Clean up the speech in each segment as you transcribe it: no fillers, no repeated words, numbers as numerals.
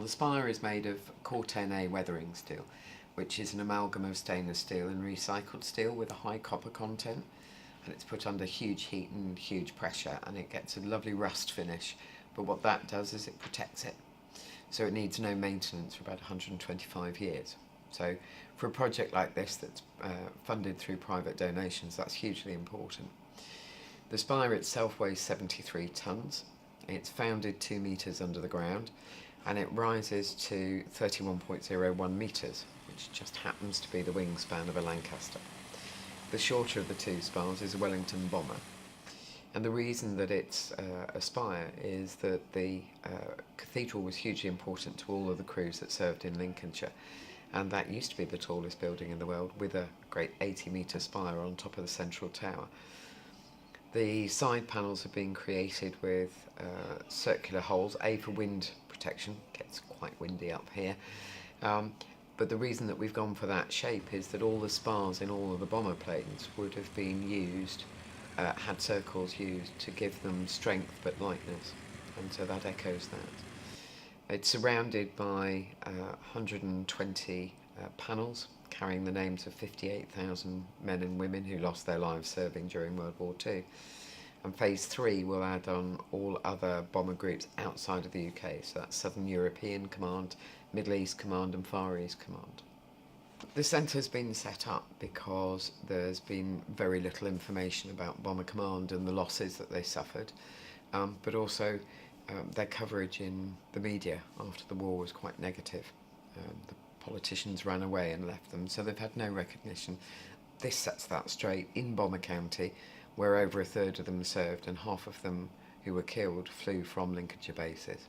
the spire is made of Core 10A weathering steel, which is an amalgam of stainless steel and recycled steel with a high copper content, and it's put under huge heat and huge pressure, and it gets a lovely rust finish, but what that does is it protects it. So it needs no maintenance for about 125 years. So for a project like this that's funded through private donations, that's hugely important. The spire itself weighs 73 tonnes. It's founded 2 metres under the ground, and it rises to 31.01 metres, which just happens to be the wingspan of a Lancaster. The shorter of the two spires is a Wellington bomber. And the reason that it's a spire is that the cathedral was hugely important to all of the crews that served in Lincolnshire, and that used to be the tallest building in the world, with a great 80-metre spire on top of the central tower. The side panels have been created with circular holes, A for wind protection, gets quite windy up here, but the reason that we've gone for that shape is that all the spars in all of the bomber planes would have been used, had circles used to give them strength but lightness, and so that echoes that. It's surrounded by 120 panels carrying the names of 58,000 men and women who lost their lives serving during World War II. And Phase 3 will add on all other bomber groups outside of the UK, so that's Southern European Command, Middle East Command and Far East Command. The centre's been set up because there's been very little information about Bomber Command and the losses that they suffered, but also their coverage in the media after the war was quite negative. The politicians ran away and left them, so they've had no recognition. This sets that straight in Bomber County, where over a third of them served and half of them who were killed flew from Lincolnshire bases.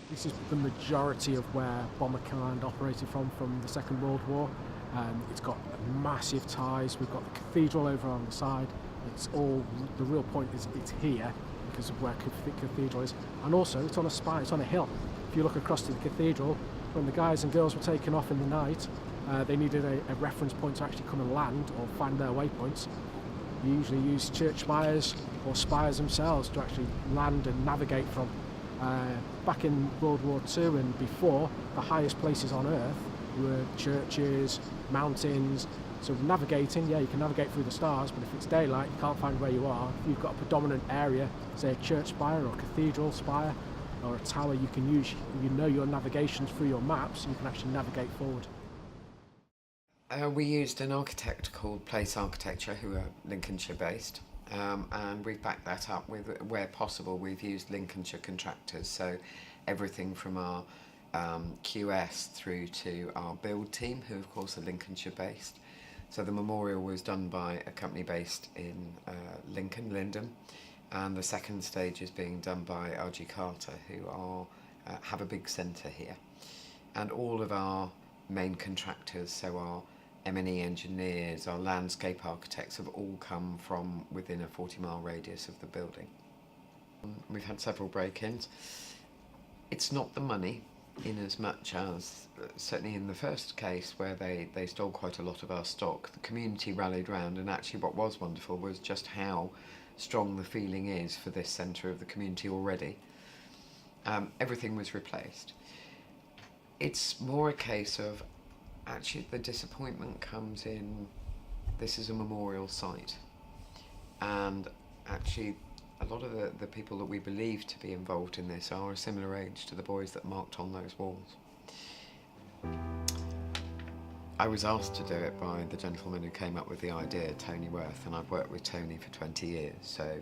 This is the majority of where Bomber Command operated from the Second World War. It's got massive ties. We've got the cathedral over on the side. It's all, the real point is it's here because of where the cathedral is, and also it's on a spire, it's on a hill. If you look across to the cathedral, when the guys and girls were taken off in the night, they needed a reference point to actually come and land or find their waypoints. You usually use church spires or spires themselves to actually land and navigate from. Back in World War II and before, the highest places on Earth were churches, mountains. So navigating, yeah, you can navigate through the stars, but if it's daylight, you can't find where you are. If you've got a predominant area, say a church spire or a cathedral spire or a tower, you can use, you know, your navigations through your maps, and you can actually navigate forward. We used an architect called Place Architecture, who are Lincolnshire based, and we've backed that up with, where possible, we've used Lincolnshire contractors, so everything from our QS through to our build team, who of course are Lincolnshire based. So the memorial was done by a company based in Lincoln, Lyndon, and the second stage is being done by RG Carter, who are have a big centre here. And all of our main contractors, so our M&E engineers, our landscape architects, have all come from within a 40-mile radius of the building. We've had several break-ins. It's not the money, in as much as, certainly in the first case where they stole quite a lot of our stock, the community rallied round, and actually what was wonderful was just how strong the feeling is for this centre of the community already. Everything was replaced. It's more a case of, actually the disappointment comes in, this is a memorial site, and actually a lot of the people that we believe to be involved in this are a similar age to the boys that marked on those walls. I was asked to do it by the gentleman who came up with the idea, Tony Worth, and I've worked with Tony for 20 years, so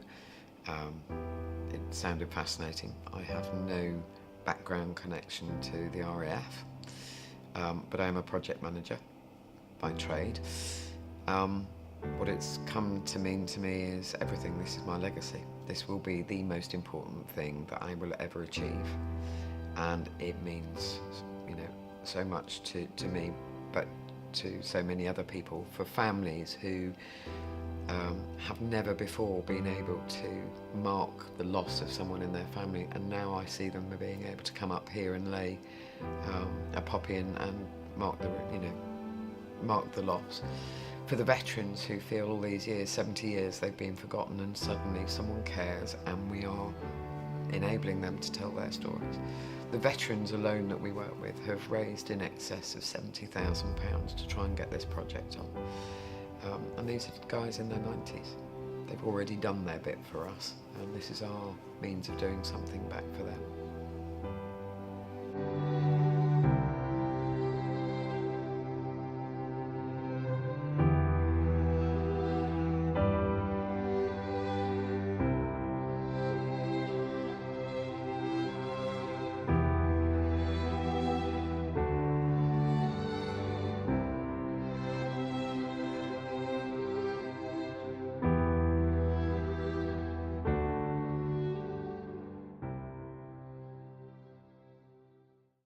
it sounded fascinating. I have no background connection to the RAF, but I am a project manager by trade. What it's come to mean to me is everything. This is my legacy. This will be the most important thing that I will ever achieve, and it means, you know, so much to me, but to so many other people, for families who have never before been able to mark the loss of someone in their family, and now I see them being able to come up here and lay a poppy and mark the, you know, mark the loss. for the veterans who feel all these years, 70 years, they've been forgotten, and suddenly someone cares and we are enabling them to tell their stories. The veterans alone that we work with have raised in excess of £70,000 to try and get this project on. And these are guys in their 90s. They've already done their bit for us, and this is our means of doing something back for them.